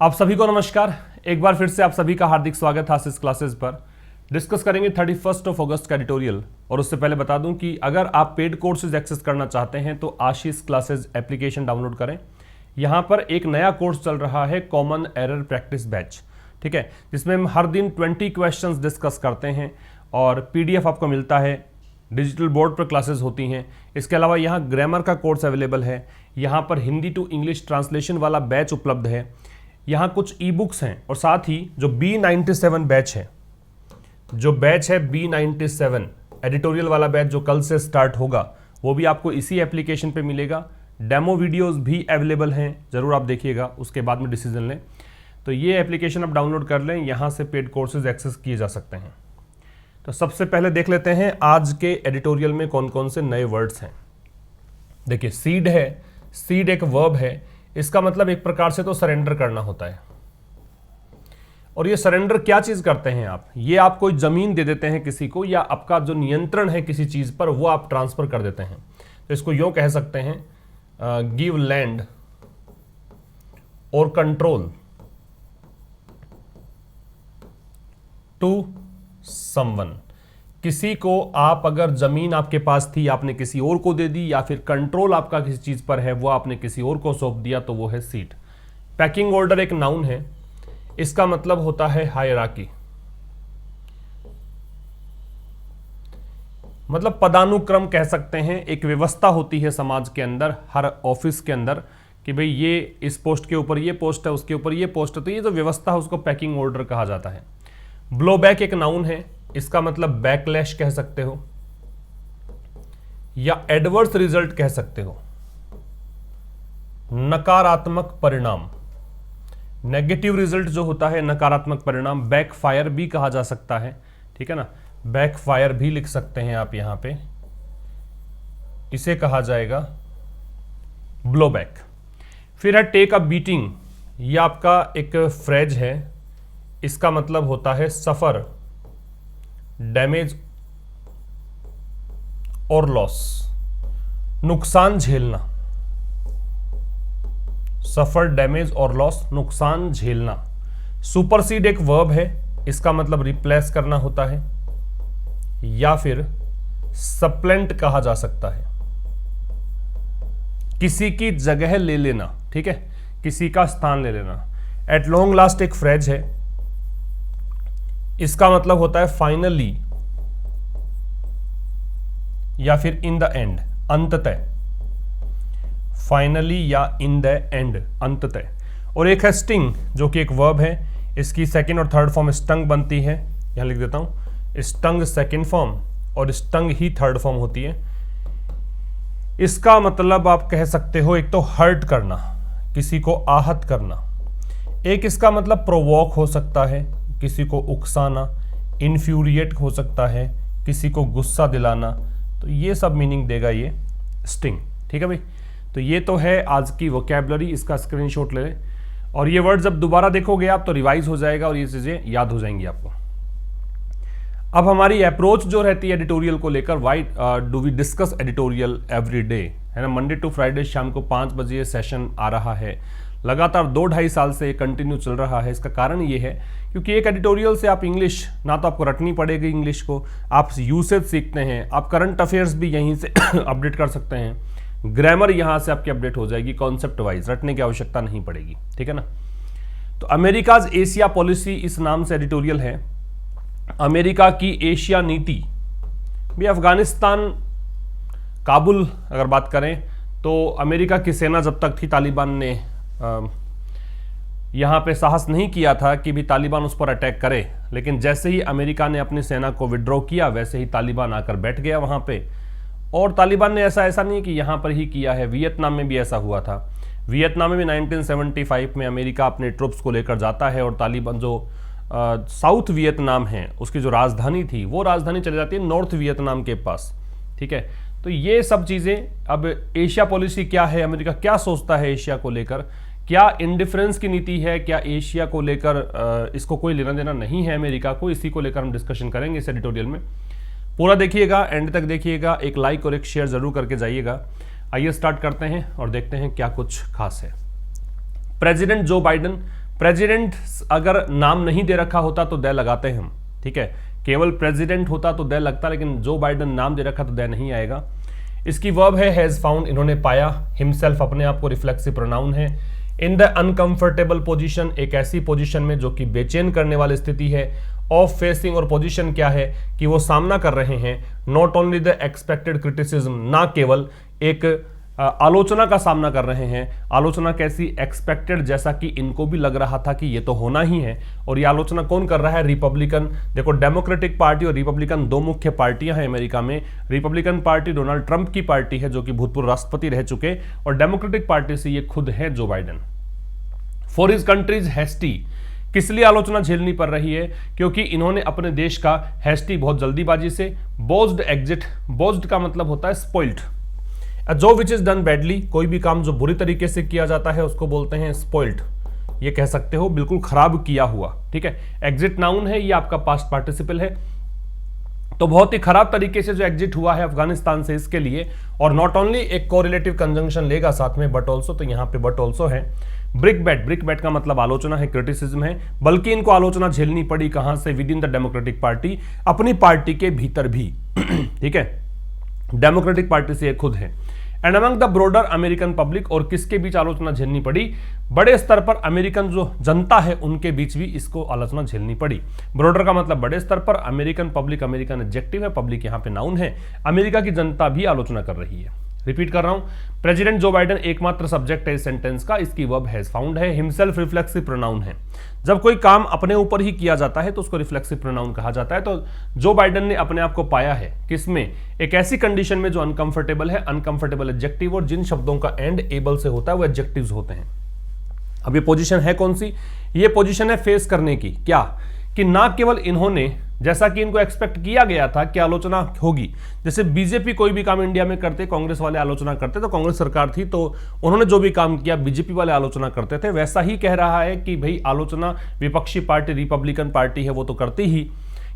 आप सभी को नमस्कार। एक बार फिर से आप सभी का हार्दिक स्वागत है आशीष क्लासेस पर। डिस्कस करेंगे 31 अगस्त का एडिटोरियल। और उससे पहले बता दूं कि अगर आप पेड कोर्सेज एक्सेस करना चाहते हैं तो आशीष क्लासेस एप्लीकेशन डाउनलोड करें। यहां पर एक नया कोर्स चल रहा है, कॉमन एरर प्रैक्टिस बैच, ठीक है, जिसमें हम हर दिन 20 क्वेश्चंस डिस्कस करते हैं और पीडीएफ आपको मिलता है। डिजिटल बोर्ड पर क्लासेस होती हैं। इसके अलावा यहाँ ग्रामर का कोर्स अवेलेबल है। यहाँ पर हिंदी टू इंग्लिश ट्रांसलेशन वाला बैच उपलब्ध है। यहाँ कुछ ई बुक्स हैं और साथ ही जो B97 बैच है, जो बैच है B97 एडिटोरियल वाला बैच जो कल से स्टार्ट होगा, वो भी आपको इसी एप्लीकेशन पे मिलेगा। डेमो वीडियोस भी अवेलेबल हैं, ज़रूर आप देखिएगा, उसके बाद में डिसीजन लें। तो ये एप्लीकेशन आप डाउनलोड कर लें, यहाँ से पेड कोर्सेज एक्सेस किए जा सकते हैं। तो सबसे पहले देख लेते हैं आज के एडिटोरियल में कौन कौन से नए वर्ड्स हैं। देखिए, सीड है, सीड एक वर्ब है। इसका मतलब एक प्रकार से तो सरेंडर करना होता है। और ये सरेंडर क्या चीज करते हैं आप? ये आप कोई जमीन दे देते हैं किसी को, या आपका जो नियंत्रण है किसी चीज पर वो आप ट्रांसफर कर देते हैं। तो इसको यूं कह सकते हैं, गिव लैंड और कंट्रोल टू समवन। किसी को आप, अगर जमीन आपके पास थी आपने किसी और को दे दी, या फिर कंट्रोल आपका किसी चीज पर है वो आपने किसी और को सौंप दिया, तो वो है सीट। पैकिंग ऑर्डर एक नाउन है। इसका मतलब होता है हायरार्की, मतलब पदानुक्रम कह सकते हैं। एक व्यवस्था होती है समाज के अंदर, हर ऑफिस के अंदर, कि भाई ये इस पोस्ट के ऊपर ये पोस्ट है, उसके ऊपर ये पोस्ट है, तो ये जो व्यवस्था है उसको पैकिंग ऑर्डर कहा जाता है। ब्लोबैक एक नाउन है। इसका मतलब बैकलैश कह सकते हो, या एडवर्स रिजल्ट कह सकते हो, नकारात्मक परिणाम। नेगेटिव रिजल्ट जो होता है, नकारात्मक परिणाम, बैकफायर भी कहा जा सकता है, ठीक है ना। बैकफायर भी लिख सकते हैं आप यहां पे, इसे कहा जाएगा ब्लोबैक। फिर है टेक अ बीटिंग। यह आपका एक फ्रेज है। इसका मतलब होता है सफर डैमेज और लॉस, नुकसान झेलना। सफर डैमेज और लॉस, नुकसान झेलना। सुपरसीड एक वर्ब है। इसका मतलब रिप्लेस करना होता है, या फिर सप्लेंट कहा जा सकता है, किसी की जगह ले लेना, ठीक है, किसी का स्थान ले लेना। एट लॉन्ग लास्ट एक फ्रेज है। इसका मतलब होता है फाइनली, या फिर इन द एंड, अंततः। फाइनली या इन द एंड, अंततः। और एक है स्टिंग, जो कि एक वर्ब है। इसकी सेकंड और थर्ड फॉर्म स्टंग बनती है। यहां लिख देता हूं, स्टंग सेकंड फॉर्म और स्टंग ही थर्ड फॉर्म होती है। इसका मतलब आप कह सकते हो, एक तो हर्ट करना, किसी को आहत करना। एक इसका मतलब प्रोवोक हो सकता है, किसी को उकसाना। इन्फ्यूरिएट हो सकता है, किसी को गुस्सा दिलाना। तो ये सब मीनिंग देगा ये स्टिंग, ठीक है भाई। तो ये तो है आज की वोकैबुलरी, इसका स्क्रीनशॉट ले लें। और ये वर्ड जब दोबारा देखोगे आप तो रिवाइज हो जाएगा और ये चीजें याद हो जाएंगी आपको। अब हमारी अप्रोच जो रहती है एडिटोरियल को लेकर, why do we discuss editorial every day, है ना। मंडे टू फ्राइडे शाम को 5 बजे सेशन आ रहा है। लगातार 2-2.5 साल से कंटिन्यू चल रहा है। इसका कारण ये है क्योंकि एक एडिटोरियल से आप इंग्लिश, ना तो आपको रटनी पड़ेगी इंग्लिश को, आप यूसेज सीखते हैं, आप करंट अफेयर्स भी यहीं से अपडेट कर सकते हैं, ग्रामर यहां से आपकी अपडेट हो जाएगी, कॉन्सेप्ट वाइज रटने की आवश्यकता नहीं पड़ेगी, ठीक है ना। तो अमेरिकाज एशिया पॉलिसी इस नाम से एडिटोरियल है। अमेरिका की एशिया नीति भी, अफगानिस्तान, काबुल अगर बात करें तो अमेरिका की सेना जब तक थी, तालिबान ने यहाँ पे साहस नहीं किया था कि भी तालिबान उस पर अटैक करे। लेकिन जैसे ही अमेरिका ने अपनी सेना को विड्रॉ किया, वैसे ही तालिबान आकर बैठ गया वहाँ पे। और तालिबान ने ऐसा नहीं कि यहाँ पर ही किया है, वियतनाम में भी ऐसा हुआ था। वियतनाम में भी 1975 में अमेरिका अपने ट्रुप्स को लेकर जाता है और तालिबान जो साउथ वियतनाम है उसकी जो राजधानी थी, वो राजधानी चली जाती है नॉर्थ वियतनाम के पास, ठीक है। तो ये सब चीज़ें, अब एशिया पॉलिसी क्या है, अमेरिका क्या सोचता है एशिया को लेकर, क्या इंडिफरेंस की नीति है, क्या एशिया को लेकर इसको कोई लेना देना नहीं है अमेरिका को, इसी को लेकर हम डिस्कशन करेंगे इस एडिटोरियल में। पूरा देखिएगा, एंड तक देखिएगा, एक लाइक और एक शेयर जरूर करके जाइएगा। आइए स्टार्ट करते हैं और देखते हैं क्या कुछ खास है। प्रेसिडेंट जो बाइडेन प्रेसिडेंट अगर नाम नहीं दे रखा होता तो दे लगाते हैं हम, ठीक है, केवल प्रेसिडेंट होता तो दे लगता, लेकिन जो बाइडेन नाम दे रखा तो दे नहीं आएगा। इसकी वर्ब है हैज फाउंड, इन्होंने पाया, हिमसेल्फ अपने आप को रिफ्लेक्सिव प्रोनाउन है। इन द अनकंफर्टेबल पोजीशन, एक ऐसी पोजीशन में जो कि बेचैन करने वाली स्थिति है। ऑफ फेसिंग, और पोजीशन क्या है कि वो सामना कर रहे हैं not only the expected criticism, ना केवल एक आलोचना का सामना कर रहे हैं। आलोचना कैसी? एक्सपेक्टेड, जैसा कि इनको भी लग रहा था कि ये तो होना ही है। और ये आलोचना कौन कर रहा है? रिपब्लिकन। देखो, डेमोक्रेटिक पार्टी और रिपब्लिकन दो मुख्य पार्टियां हैं अमेरिका में। रिपब्लिकन पार्टी डोनाल्ड ट्रंप की पार्टी है जो कि भूतपूर्व राष्ट्रपति रह चुके, और डेमोक्रेटिक पार्टी से ये खुद है Joe Biden. For his countries hasty, किस लिए आलोचना झेलनी पड़ रही है? क्योंकि इन्होंने अपने देश का हैस्टी, बहुत जल्दीबाजी से, बोज्ड एग्जिट, बोज्ड का मतलब होता है स्पॉइल्ड। जो विच इज डन बैडली, कोई भी काम जो बुरी तरीके से किया जाता है उसको बोलते हैं स्पॉइल्ड, ये कह सकते हो बिल्कुल खराब किया हुआ, ठीक है। एग्जिट नाउन है, ये आपका पास्ट पार्टिसिपल है। तो बहुत ही खराब तरीके से जो एग्जिट हुआ है अफगानिस्तान से, इसके लिए, और नॉट ओनली एक कोरिलेटिव कंजंक्शन लेगा साथ में बट ऑल्सो, तो यहां पे बट ऑल्सो है। ब्रिक बैट का मतलब आलोचना है, क्रिटिसिज्म है, बल्कि इनको आलोचना झेलनी पड़ी कहां से? With in the democratic party, अपनी पार्टी के भीतर भी, ठीक है, डेमोक्रेटिक पार्टी से ये खुद है। And among the broader American public, और किसके बीच आलोचना झेलनी पड़ी? बड़े स्तर पर अमेरिकन जो जनता है उनके बीच भी इसको आलोचना झेलनी पड़ी। ब्रॉडर का मतलब बड़े स्तर पर, अमेरिकन पब्लिक, अमेरिकन एडजेक्टिव है, पब्लिक यहां पे नाउन है। अमेरिका की जनता भी आलोचना कर रही है। रिपीट कर रहा हूं, प्रेसिडेंट जो बाइडेन एकमात्र सब्जेक्ट है इस सेंटेंस का, इसकी वर्ब हैज फाउंड है। हिमसेल्फ रिफ्लेक्सिव प्रोनाउन है। जब कोई काम अपने ऊपर ही किया जाता है तो उसको रिफ्लेक्सिव प्रोनाउन कहा जाता है। तो जो बाइडेन ने अपने आप को पाया है किसमें? एक ऐसी कंडीशन में जो अनकंफर्टेबल है। अनकंफर्टेबल एडजेक्टिव, और जिन शब्दों का एंड एबल से होता है वो एडजेक्टिव्स होते हैं। अब ये पोजीशन है कौन सी? ये पोजीशन है फेस करने की। क्या? कि ना केवल इन्होंने, जैसा कि इनको एक्सपेक्ट किया गया था कि आलोचना होगी, जैसे बीजेपी कोई भी काम इंडिया में करते, कांग्रेस वाले आलोचना करते, तो कांग्रेस सरकार थी तो उन्होंने जो भी काम किया बीजेपी वाले आलोचना करते थे, वैसा ही कह रहा है कि भाई आलोचना विपक्षी पार्टी रिपब्लिकन पार्टी है वो तो करती ही।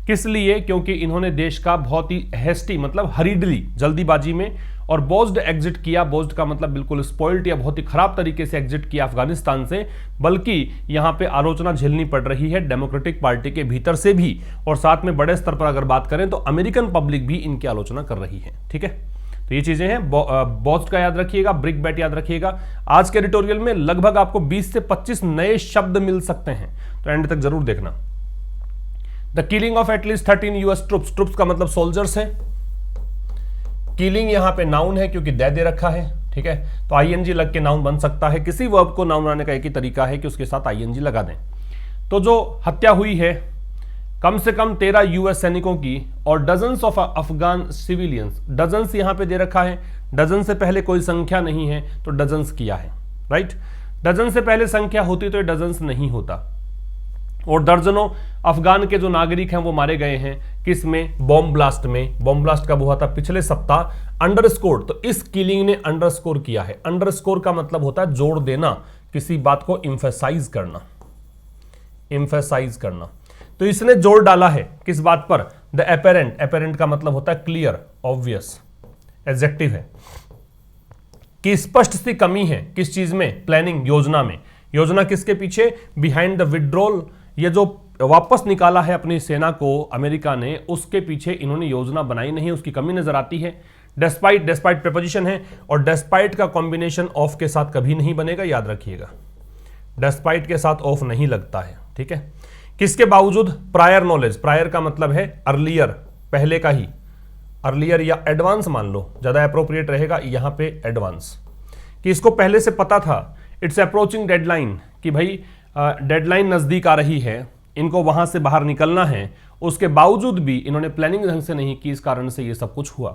किस लिए? क्योंकि इन्होंने देश का बहुत ही हैस्टी, मतलब हरीडली, जल्दीबाजी में, और बोज्ड एग्जिट किया। बोज्ड का मतलब बिल्कुल स्पॉइल्ड या बहुत ही खराब तरीके से एग्जिट किया अफगानिस्तान से, बल्कि यहां पे आलोचना झेलनी पड़ रही है डेमोक्रेटिक पार्टी के भीतर से भी, और साथ में बड़े स्तर पर अगर बात करें तो अमेरिकन पब्लिक भी इनकी आलोचना कर रही है, ठीक है। तो ये चीजें हैं। बोज्ड का याद रखिएगा, ब्रिक बैट याद रखिएगा। आज के एडिटोरियल में लगभग आपको 20 से 25 नए शब्द मिल सकते हैं, तो एंड तक जरूर देखना। The killing of at least 13 US troops, troops का मतलब सोल्जर्स है। किलिंग यहां पे नाउन है क्योंकि दे रखा है, ठीक है, तो आईएनजी लग के नाउन बन सकता है। किसी वर्ब को नाउन बनाने का एक ही तरीका है कि उसके साथ आईएनजी लगा दें। तो जो हत्या हुई है कम से कम 13 यूएस सैनिकों की और dozens of Afghan civilians, dozens यहां पे दे रखा है, डजन से पहले कोई संख्या नहीं है तो डजन्स किया है, राइट। डजन से पहले संख्या होती तो ये डजन्स नहीं होता। और दर्जनों अफगान के जो नागरिक हैं वो मारे गए हैं। किस में? बॉम्ब ब्लास्ट में। बॉम्ब ब्लास्ट कब हुआ था? पिछले सप्ताह। अंडरस्कोर, तो इस किलिंग ने अंडरस्कोर किया है। अंडरस्कोर का मतलब होता है जोड़ देना, किसी बात को इंफेसाइज करना, इंफेसाइज करना। तो इसने जोर डाला है किस बात पर? The apparent. एपेरेंट का मतलब होता है क्लियर, ऑब्वियस, एडजेक्टिव है, कि स्पष्ट सी कमी है किस चीज में? प्लानिंग, योजना में। योजना किसके पीछे? बिहाइंड द विड्रॉल, ये जो वापस निकाला है अपनी सेना को अमेरिका ने, उसके पीछे इन्होंने योजना बनाई नहीं, उसकी कमी नजर आती है। डेस्पाइट, डेस्पाइट प्रीपोजिशन है, और डेस्पाइट का कॉम्बिनेशन ऑफ के साथ कभी नहीं बनेगा, याद रखिएगा। डेस्पाइट के साथ ऑफ नहीं लगता है, ठीक है। किसके बावजूद? Prior knowledge. प्रायर का मतलब है अर्लियर, पहले का ही, अर्लियर या एडवांस मान लो, ज्यादा अप्रोप्रिएट रहेगा यहां पे एडवांस, कि इसको पहले से पता था। इट्स अप्रोचिंग डेडलाइन, कि भाई डेडलाइन नजदीक आ रही है, इनको वहां से बाहर निकलना है, उसके बावजूद भी इन्होंने प्लानिंग ढंग से नहीं की, इस कारण से ये सब कुछ हुआ।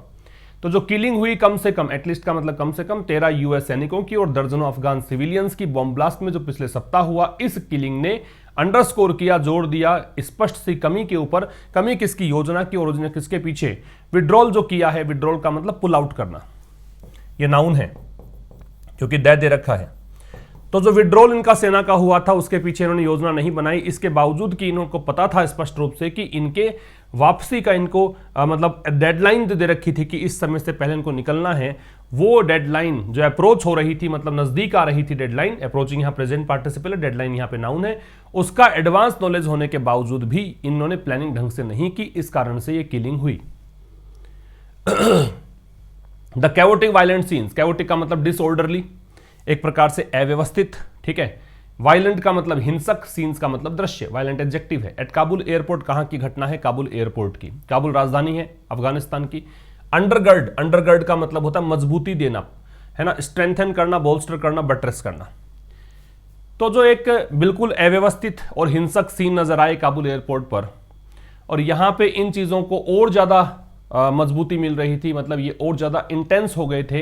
तो जो किलिंग हुई कम से कम, एटलीस्ट का मतलब कम से कम 13 यूएस सैनिकों की और दर्जनों अफगान सिविलियंस की बॉम्ब ब्लास्ट में जो पिछले सप्ताह हुआ, इस किलिंग ने अंडरस्कोर किया, जोड़ दिया स्पष्ट सी कमी के ऊपर। कमी किसकी? योजना की। और योजना किसके पीछे? विड्रॉल जो किया है, विड्रॉल का मतलब पुल आउट करना, ये नाउन है क्योंकि दे रखा है। तो जो विड्रॉल इनका सेना का हुआ था उसके पीछे इन्होंने योजना नहीं बनाई, इसके बावजूद कि इनको पता था स्पष्ट रूप से कि इनके वापसी का इनको मतलब डेडलाइन दे रखी थी कि इस समय से पहले इनको निकलना है, वो डेडलाइन जो अप्रोच हो रही थी, मतलब नजदीक आ रही थी डेडलाइन, अप्रोचिंग यहां प्रेजेंट पार्टिसिपल है, डेडलाइन यहां पे नाउन है, उसका एडवांस नॉलेज होने के बावजूद भी इन्होंने प्लानिंग ढंग से नहीं की, इस कारण से ये किलिंग हुई। The chaotic violent scenes, chaotic का मतलब डिसऑर्डरली, एक प्रकार से अव्यवस्थित, ठीक है। वायलेंट का मतलब हिंसक, सीन्स का मतलब दृश्य, वायलेंट एडजेक्टिव है। एट काबुल एयरपोर्ट, कहां की घटना है? काबुल एयरपोर्ट की। काबुल राजधानी है अफगानिस्तान की। अंडरगर्ड, अंडरगर्ड का मतलब होता है मजबूती देना, है ना, स्ट्रेंथन करना, बोल्स्टर करना, बट्रेस करना। तो जो एक बिल्कुल अव्यवस्थित और हिंसक सीन नजर आए काबुल एयरपोर्ट पर, और यहां पे इन चीजों को और ज्यादा मजबूती मिल रही थी, मतलब ये और ज्यादा इंटेंस हो गए थे।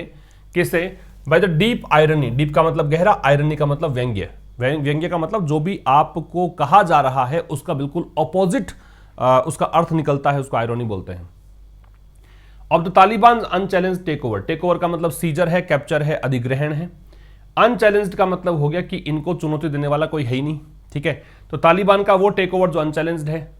किसे? By the deep irony, deep का मतलब गहरा, आयरनी का मतलब व्यंग्य, व्यंग्य का मतलब जो भी आपको कहा जा रहा है उसका बिल्कुल ऑपोजिट उसका अर्थ निकलता है, उसको आयरनी बोलते हैं। Of the Taliban unchallenged take over, take over का मतलब सीजर है, कैप्चर है, अधिग्रहण है। अनचैलेंज्ड का मतलब हो गया कि इनको चुनौती देने वाला कोई है ही नहीं, ठीक है। तो तालिबान का वो टेक ओवर जो अनचैलेंज्ड है,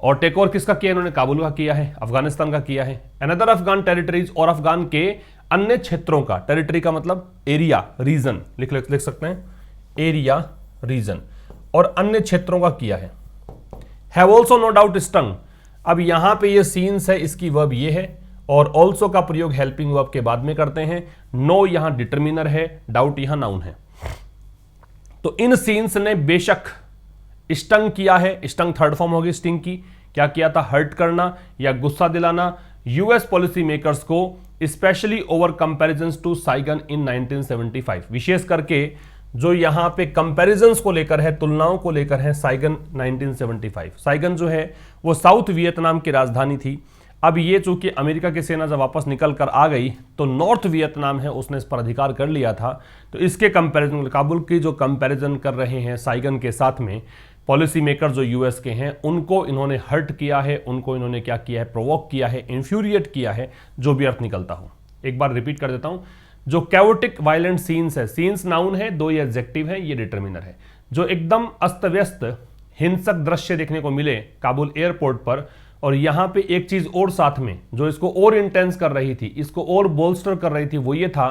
और टेक ओवर किसका किया? इन्होंने काबुल का किया है, अफगानिस्तान का किया है। अनदर अफगान टेरिटरीज, और अफगान के अन्य क्षेत्रों का, टेरिटरी का मतलब एरिया, रीजन, लिख सकते हैं, एरिया, रीजन, और अन्य क्षेत्रों का किया है। Have also no doubt stung, अब यहां पे ये सीन्स है, इसकी वर्ब ये है, और ऑल्सो का प्रयोग हेल्पिंग वर्ब के बाद में करते हैं। नो यहां डिटरमिनर है, डाउट यहां नाउन है। तो इन सीन्स ने बेशक स्टंग किया है, स्टंग थर्ड फॉर्म होगी स्टिंग की, क्या किया था? हर्ट करना या गुस्सा दिलाना यूएस पॉलिसी मेकर्स को, specially over comparisons to Saigon in 1975, विशेष करके जो यहां पे कंपैरिजंस को लेकर है, तुलनाओं को लेकर है, साइगन 1975। साइगन जो है वो साउथ वियतनाम की राजधानी थी। अब ये चूंकि अमेरिका की सेना जब वापस निकल कर आ गई तो नॉर्थ वियतनाम है उसने इस पर अधिकार कर लिया था, तो इसके कंपैरिजन, काबुल की जो कंपैरिजन कर रहे हैं साइगन के साथ में पॉलिसी मेकर जो यूएस के हैं, उनको इन्होंने हर्ट किया है, उनको इन्होंने क्या किया है? प्रोवोक किया है, इन्फ्यूरिएट किया है, जो भी अर्थ निकलता हो। एक बार रिपीट कर देता हूं, जो कैओटिक वायलेंट सीन्स है, सीन्स नाउन है, दो ये एडजेक्टिव है, ये डिटरमिनर है। जो एकदम अस्त व्यस्त हिंसक दृश्य देखने को मिले काबुल एयरपोर्ट पर, और यहां पे एक चीज और साथ में जो इसको और इंटेंस कर रही थी, इसको और बोल्स्टर कर रही थी, वो ये था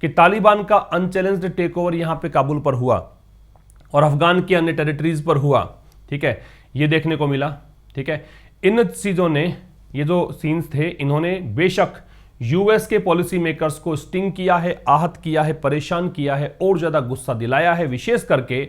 कि तालिबान का अनचैलेंज्ड टेक ओवर यहां पे काबुल पर हुआ और अफगान की अन्य टेरिटरीज पर हुआ, ठीक है, ये देखने को मिला, ठीक है। इन चीजों ने, ये जो सीन्स थे, इन्होंने बेशक यूएस के पॉलिसी मेकर्स को स्टिंग किया है, आहत किया है, परेशान किया है, और ज्यादा गुस्सा दिलाया है। विशेष करके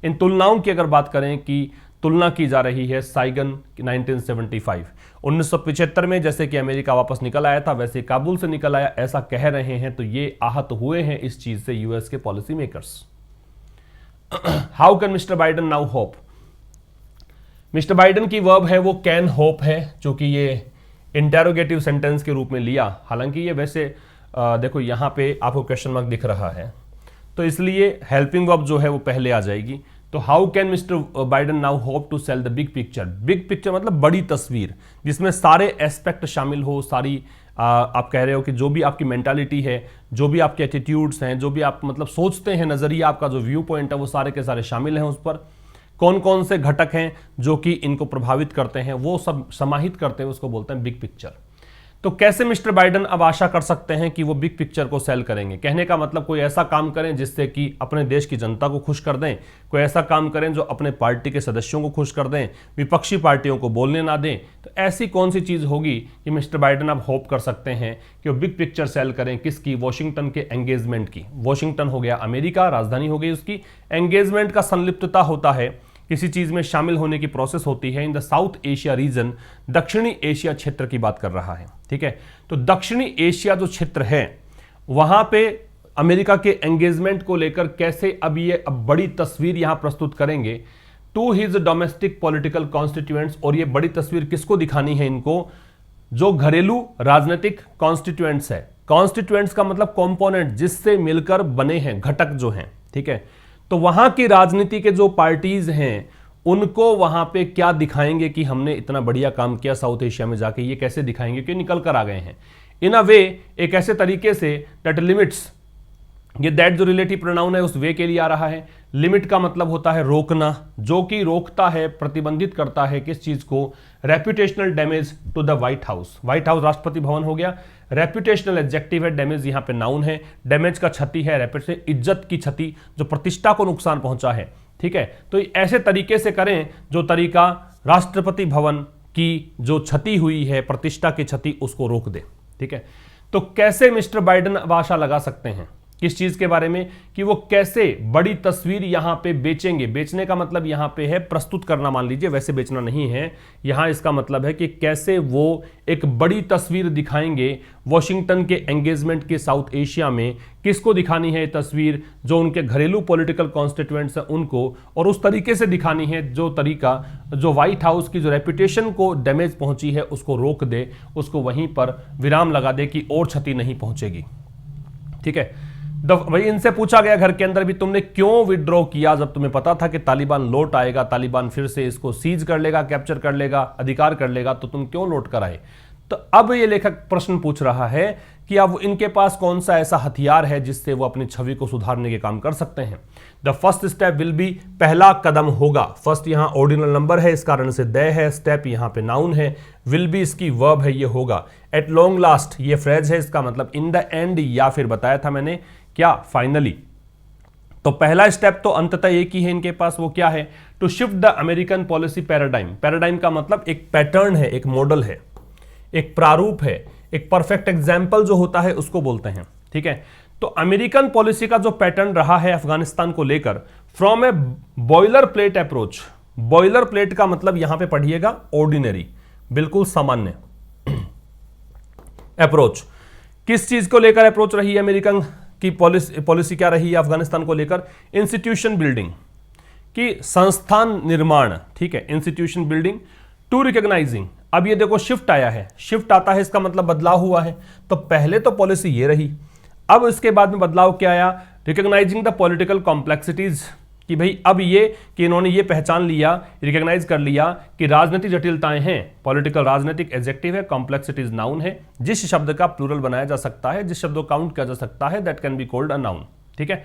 इन तुलनाओं की अगर बात करें कि तुलना की जा रही है साइगन 1975, 1975 में जैसे कि अमेरिका वापस निकल आया था वैसे काबुल से निकल आया, ऐसा कह रहे हैं, तो ये आहत हुए हैं इस चीज से यूएस के policy makers. How can mister Biden now hope, mister Biden की वर्ब है वो कैन होप है, क्योंकि ये इंटेरोगेटिव सेंटेंस के रूप में लिया, हालांकि ये वैसे देखो यहां पे आपको क्वेश्चन मार्क दिख रहा है, तो इसलिए हेल्पिंग वर्ब जो है वो पहले आ जाएगी। तो how can mister Biden now hope to sell the big picture, big picture मतलब बड़ी तस्वीर, जिसमें सारे एस्पेक्ट शामिल हो, सारी आप कह रहे हो कि जो भी आपकी मेंटालिटी है, जो भी आपके एटीट्यूड्स हैं, जो भी आप मतलब सोचते हैं, नजरिया आपका जो व्यू पॉइंट है, वो सारे के सारे शामिल हैं उस पर। कौन कौन से घटक हैं जो कि इनको प्रभावित करते हैं, वो सब समाहित करते हैं, उसको बोलते हैं बिग पिक्चर। तो कैसे मिस्टर बाइडन अब आशा कर सकते हैं कि वो बिग पिक्चर को सेल करेंगे? कहने का मतलब कोई ऐसा काम करें जिससे कि अपने देश की जनता को खुश कर दें, कोई ऐसा काम करें जो अपने पार्टी के सदस्यों को खुश कर दें, विपक्षी पार्टियों को बोलने ना दें। तो ऐसी कौन सी चीज होगी कि मिस्टर बाइडन अब होप कर सकते हैं कि वो बिग पिक्चर सेल करें? किसकी? वॉशिंगटन के एंगेजमेंट की। वॉशिंगटन हो गया अमेरिका, राजधानी हो गई उसकी। एंगेजमेंट का संलिप्तता होता है, किसी चीज में शामिल होने की प्रोसेस होती है। In the south Asia region, दक्षिणी एशिया क्षेत्र की बात कर रहा है, ठीक है। तो दक्षिणी एशिया जो क्षेत्र है वहां पे अमेरिका के एंगेजमेंट को लेकर कैसे अब ये बड़ी तस्वीर यहां प्रस्तुत करेंगे to his domestic political constituents. और ये बड़ी तस्वीर किसको दिखानी है? इनको, जो घरेलू राजनीतिक कॉन्स्टिट्यूएंट्स है। कॉन्स्टिट्यूएंट्स का मतलब कॉम्पोनेंट, जिससे मिलकर बने हैं, घटक जो हैं, ठीक है। तो वहां की राजनीति के जो पार्टीज हैं उनको वहां पे क्या दिखाएंगे कि हमने इतना बढ़िया काम किया साउथ एशिया में जाके, ये कैसे दिखाएंगे कि निकल कर आ गए हैं इन अ वे, एक ऐसे तरीके से दैट लिमिट्स ये दैट जो रिलेटिव प्रोनाउन है उस वे के लिए आ रहा है। लिमिट का मतलब होता है रोकना, जो कि रोकता है, प्रतिबंधित करता है किस चीज को, reputational damage to the White House. White House Rashtrapati Bhavan हो गया, रेप्यूटेशनल एडजेक्टिव है, डैमेज यहां पे नाउन है, डैमेज का क्षति है, रेप्यूटेशन इज्जत की क्षति, जो प्रतिष्ठा को नुकसान पहुंचा है। ठीक है, तो ऐसे तरीके से करें जो तरीका राष्ट्रपति भवन की जो क्षति हुई है, प्रतिष्ठा की क्षति, उसको रोक दे। ठीक है, तो कैसे मिस्टर बाइडेन अब आशा लगा सकते हैं किस चीज के बारे में, कि वो कैसे बड़ी तस्वीर यहां पे बेचेंगे। बेचने का मतलब यहां पे है प्रस्तुत करना, मान लीजिए, वैसे बेचना नहीं है यहां, इसका मतलब है कि कैसे वो एक बड़ी तस्वीर दिखाएंगे वॉशिंगटन के एंगेजमेंट के साउथ एशिया में। किसको दिखानी है ये तस्वीर, जो उनके घरेलू पॉलिटिकल कॉन्स्टिट्यूएंट्स हैं उनको, और उस तरीके से दिखानी है जो तरीका जो व्हाइट हाउस की जो रेपुटेशन को डैमेज पहुंची है उसको रोक दे, उसको वहीं पर विराम लगा दे कि और क्षति नहीं पहुंचेगी। ठीक है, भाई इनसे पूछा गया घर के अंदर भी, तुमने क्यों विड्रॉ किया जब तुम्हें पता था कि तालिबान लौट आएगा, तालिबान फिर से इसको सीज कर लेगा, कैप्चर कर लेगा, अधिकार कर लेगा, तो तुम क्यों लौट कर आए। तो अब ये लेखक प्रश्न पूछ रहा है कि अब इनके पास कौन सा ऐसा हथियार है जिससे वो अपनी छवि को सुधारने के काम कर सकते हैं। The first step will be, पहला कदम होगा। फर्स्ट यहां ऑर्डिनल नंबर है, इस कारण से दे है, स्टेप यहां पे नाउन है, विल बी इसकी वर्ब है, ये होगा। एट लॉन्ग लास्ट ये फ्रेज है, इसका मतलब इन द एंड, या फिर बताया था मैंने क्या, फाइनली। तो पहला स्टेप तो अंततः एक ही है इनके पास, वो क्या है, to shift the American policy paradigm. Paradigm का मतलब एक पैटर्न है, एक मॉडल है, एक प्रारूप है, एक परफेक्ट एग्जाम्पल जो होता है उसको बोलते हैं। ठीक है, तो अमेरिकन पॉलिसी का जो पैटर्न रहा है अफगानिस्तान को लेकर, from A boiler plate approach. Boiler plate का मतलब यहां पे पढ़िएगा ऑर्डिनरी, बिल्कुल सामान्य अप्रोच। किस चीज को लेकर अप्रोच रही है अमेरिकन की पॉलिसी क्या रही है अफगानिस्तान को लेकर, इंस्टीट्यूशन बिल्डिंग की, संस्थान निर्माण। ठीक है, इंस्टीट्यूशन बिल्डिंग टू रिकॉग्नाइजिंग। अब ये देखो शिफ्ट आया है, शिफ्ट आता है इसका मतलब बदलाव हुआ है। तो पहले तो पॉलिसी ये रही, अब इसके बाद में बदलाव क्या आया, रिकॉग्नाइजिंग द पॉलिटिकल कॉम्प्लेक्सिटीज, कि भाई अब ये कि इन्होंने ये पहचान लिया, रिकॉग्नाइज कर लिया कि राजनीतिक जटिलताएं हैं। पॉलिटिकल राजनीतिक एडजेक्टिव है, कॉम्प्लेक्सिटीज नाउन है, जिस शब्द का प्लूरल बनाया जा सकता है, जिस शब्द को काउंट किया जा सकता है, that can be called a noun. ठीक है,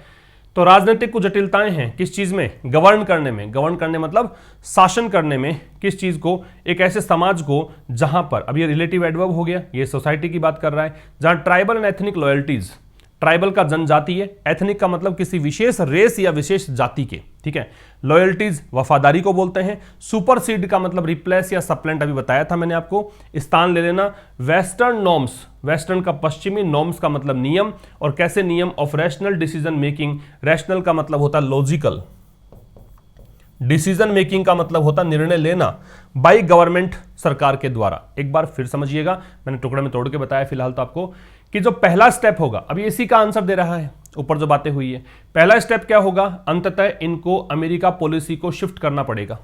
तो राजनीतिक कुछ जटिलताएं हैं किस चीज में, गवर्न करने में। गवर्न करने मतलब शासन करने में, किस चीज को, एक ऐसे समाज को जहां पर, अब ये रिलेटिव एडवर्ब हो गया, ये सोसाइटी की बात कर रहा है, जहां tribal and ethnic loyalties, tribal का जनजातीय, एथनिक का मतलब किसी विशेष रेस या विशेष जाति के। ठीक है, लॉयल्टीज वफादारी को बोलते हैं। सुपरसीड का मतलब रिप्लेस या सप्लेंट, अभी बताया था मैंने आपको, स्थान ले लेना। वेस्टर्न नॉर्म्स, वेस्टर्न का पश्चिमी, नॉर्म्स का मतलब नियम, और कैसे नियम, of rational decision making. Rational का मतलब होता है लॉजिकल, डिसीजन मेकिंग का मतलब होता निर्णय लेना, बाई गवर्नमेंट, सरकार के द्वारा। एक बार फिर समझिएगा, मैंने टुकड़े में तोड़ के बताया फिलहाल तो आपको, कि जो पहला स्टेप होगा, अभी इसी का आंसर दे रहा है ऊपर जो बातें हुई है। पहला स्टेप क्या होगा, अंततः इनको अमेरिका पॉलिसी को शिफ्ट करना पड़ेगा।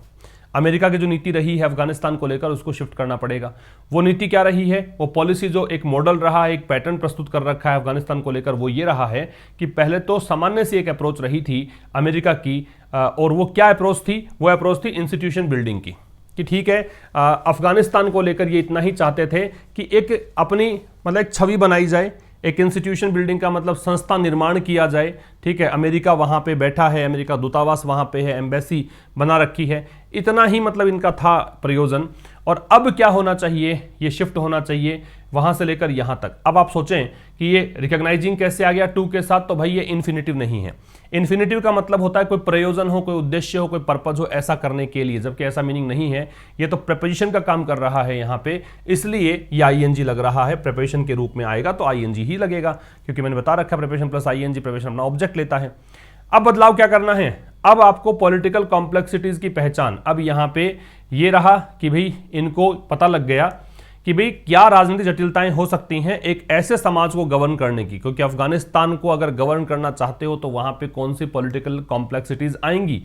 अमेरिका की जो नीति रही है अफगानिस्तान को लेकर, उसको शिफ्ट करना पड़ेगा। वो नीति क्या रही है, वो पॉलिसी जो एक मॉडल रहा है, एक पैटर्न प्रस्तुत कर रखा है अफगानिस्तान को लेकर, वो ये रहा है कि पहले तो सामान्य सी एक अप्रोच रही थी अमेरिका की, और वो क्या अप्रोच थी, वो अप्रोच थी इंस्टीट्यूशन बिल्डिंग की, कि ठीक है अफगानिस्तान को लेकर ये इतना ही चाहते थे कि एक अपनी मतलब एक छवि बनाई जाए, एक इंस्टीट्यूशन बिल्डिंग का मतलब संस्था निर्माण किया जाए। ठीक है, अमेरिका वहां पे बैठा है, अमेरिका दूतावास वहां पे है, एम्बेसी बना रखी है, इतना ही मतलब इनका था प्रयोजन। और अब क्या होना चाहिए, ये शिफ्ट होना चाहिए वहां से लेकर यहां तक। अब आप सोचें कि ये रिकॉग्नाइजिंग कैसे आ गया टू के साथ, तो भाई ये इन्फिनिटिव नहीं है। इन्फिनिटिव का मतलब होता है कोई प्रयोजन हो, कोई उद्देश्य हो, कोई पर्पज हो ऐसा करने के लिए, जबकि ऐसा मीनिंग नहीं है। ये तो प्रेपोजिशन का काम कर रहा है यहाँ पे, इसलिए ये आईएनजी लग रहा है। प्रेपोजिशन के रूप में आएगा तो आईएनजी ही लगेगा, क्योंकि मैंने बता रखा है प्रेपोजिशन प्लस आईएनजी, प्रेपोजिशन अपना ऑब्जेक्ट लेता है। अब बदलाव क्या करना है, अब आपको पॉलिटिकल कॉम्प्लेक्सिटीज की पहचान, अब यहां पे ये रहा कि भाई इनको पता लग गया कि भाई क्या राजनीतिक जटिलताएं हो सकती हैं एक ऐसे समाज को गवर्न करने की, क्योंकि अफगानिस्तान को अगर गवर्न करना चाहते हो तो वहां पे कौन सी पॉलिटिकल कॉम्प्लेक्सिटीज आएंगी।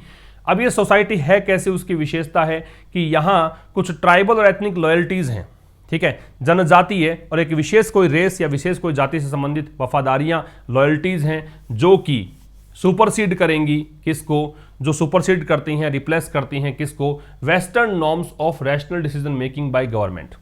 अब ये सोसाइटी है कैसे, उसकी विशेषता है कि यहां कुछ ट्राइबल और एथनिक लॉयल्टीज हैं। ठीक है, जनजातीय और एक विशेष कोई रेस या विशेष कोई जाति से संबंधित वफादारियां, लॉयल्टीज हैं, जो कि सुपरसीड करेंगी किसको, जो सुपरसीड करती हैं, रिप्लेस करती हैं किसको, western norms of rational decision making by government,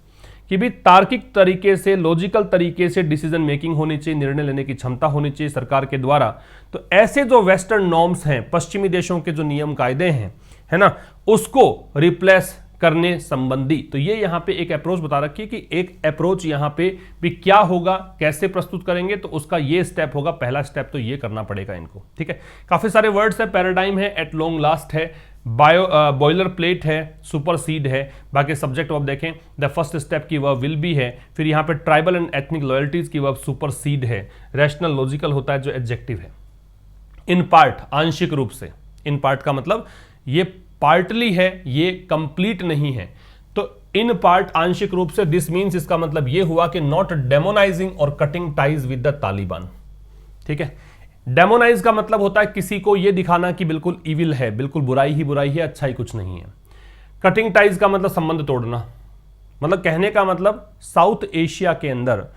कि भी तार्किक तरीके से, लॉजिकल तरीके से डिसीजन मेकिंग होनी चाहिए, निर्णय लेने की क्षमता होनी चाहिए सरकार के द्वारा। तो ऐसे जो वेस्टर्न नॉर्म्स हैं, पश्चिमी देशों के जो नियम कायदे हैं, है ना, उसको रिप्लेस करने संबंधी। तो ये यहां पे एक अप्रोच बता रखी है कि एक अप्रोच यहां पे भी क्या होगा, कैसे प्रस्तुत करेंगे, तो उसका ये स्टेप होगा। पहला स्टेप तो ये करना पड़ेगा इनको, ठीक है। काफी सारे वर्ड्स है, पैराडाइम है, एट लॉन्ग लास्ट है, बॉयलर प्लेट है, सुपरसीड है। बाकी सब्जेक्ट वर्ब देखें, द फर्स्ट स्टेप की वर्ब विल बी है, फिर यहां पे ट्राइबल एंड एथनिक लॉयल्टीज की वर्ब सुपरसीड है, रैशनल लॉजिकल होता है जो एडजेक्टिव है। इन पार्ट, आंशिक रूप से, इन पार्ट का मतलब ये पार्टली है, ये कंप्लीट नहीं है। तो इन पार्ट, आंशिक रूप से, दिस मीन्स, इसका मतलब ये हुआ कि नॉट डेमोनाइजिंग और cutting ties with the Taliban, ठीक है। डेमोनाइज का मतलब होता है किसी को ये दिखाना कि बिल्कुल इविल है, बिल्कुल बुराई ही बुराई है, अच्छा ही कुछ नहीं है। कटिंग टाइज का मतलब संबंध तोड़ना, मतलब कहने का मतलब साउथ एशिया के अंदर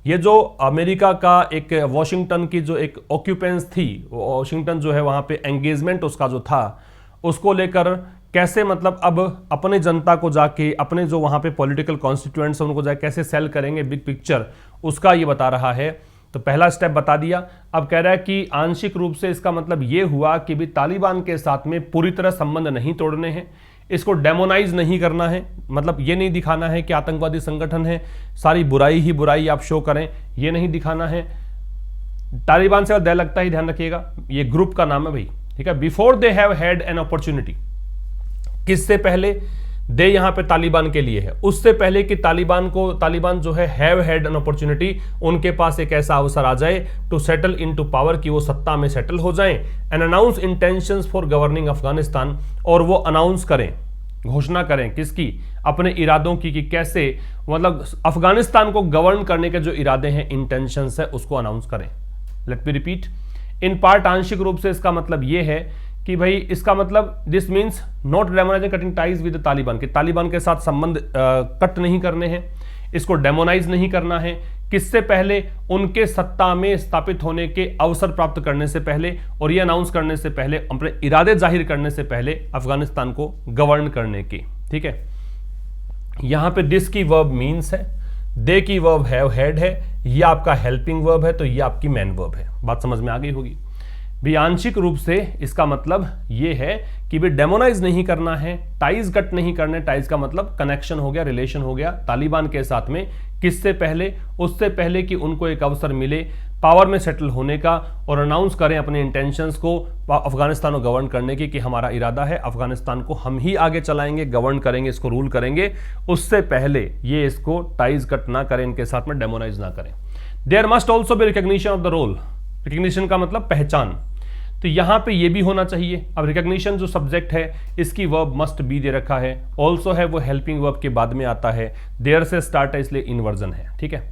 ये जो अमेरिका का एक वॉशिंगटन की जो एक ऑक्यूपेंस थी, वॉशिंगटन जो है वहां पे एंगेजमेंट उसका जो था, उसको लेकर कैसे मतलब अब अपने जनता को जाके, अपने जो वहां पे पॉलिटिकल कॉन्स्टिट्यूएंट्स हैं उनको जाके कैसे सेल करेंगे बिग पिक्चर, उसका ये बता रहा है। तो पहला स्टेप बता दिया। अब कह रहा है कि आंशिक रूप से इसका मतलब ये हुआ कि भी तालिबान के साथ में पूरी तरह संबंध नहीं तोड़ने हैं, इसको डेमोनाइज नहीं करना है, मतलब ये नहीं दिखाना है कि आतंकवादी संगठन है, सारी बुराई ही बुराई आप शो करें, ये नहीं दिखाना है। तालिबान से दया लगता ही ध्यान रखिएगा, ये ग्रुप का नाम है भाई, ठीक है। Before they have had an opportunity, किससे पहले, दे यहां पे तालिबान के लिए है, उससे पहले कि तालिबान जो है हैव हैड एन अपॉर्चुनिटी, उनके पास एक ऐसा अवसर आ जाए टू सेटल इनटू पावर, कि वो सत्ता में सेटल हो जाएं, and announce intentions for governing Afghanistan, और वो अनाउंस करें, घोषणा करें किसकी, अपने इरादों की, कि कैसे मतलब अफगानिस्तान को गवर्न करने के जो इरादे हैं, इंटेंशंस है, उसको अनाउंस करें। Let me repeat, in part, आंशिक रूप से इसका मतलब यह है कि भाई इसका मतलब this means not demonising cutting ties with Taliban, कि तालिबान के साथ संबंध कट नहीं करने हैं, इसको डेमोनाइज नहीं करना है, किससे पहले, उनके सत्ता में स्थापित होने के अवसर प्राप्त करने से पहले, और ये अनाउंस करने से पहले, अपने इरादे जाहिर करने से पहले अफगानिस्तान को गवर्न करने की, ठीक है। यहां पे दिस की वर्ब मीन्स है, दे की वर्ब हैव हैड है, ये आपका हेल्पिंग वर्ब है, तो ये आपकी मेन वर्ब है। बात समझ में आ गई होगी भी। आंशिक रूप से इसका मतलब ये है कि भी डेमोनाइज नहीं करना है, टाइज कट नहीं करने, टाइज का मतलब कनेक्शन हो गया, रिलेशन हो गया तालिबान के साथ में, किससे पहले, उससे पहले कि उनको एक अवसर मिले पावर में सेटल होने का, और अनाउंस करें अपने इंटेंशंस को अफगानिस्तान को गवर्न करने की, कि हमारा इरादा है अफगानिस्तान को हम ही आगे चलाएंगे, गवर्न करेंगे, इसको रूल करेंगे। उससे पहले ये इसको टाइज कट ना करें, इनके साथ में डेमोनाइज ना करें। There must also be recognition of the role, recognition का मतलब पहचान, तो यहां पे ये भी होना चाहिए। अब रिकॉग्निशन जो सब्जेक्ट है, इसकी वर्ब मस्ट बी दे रखा है, ऑल्सो है वो हेल्पिंग वर्ब के बाद में आता है, देयर से स्टार्ट है इसलिए इन्वर्जन है, ठीक है।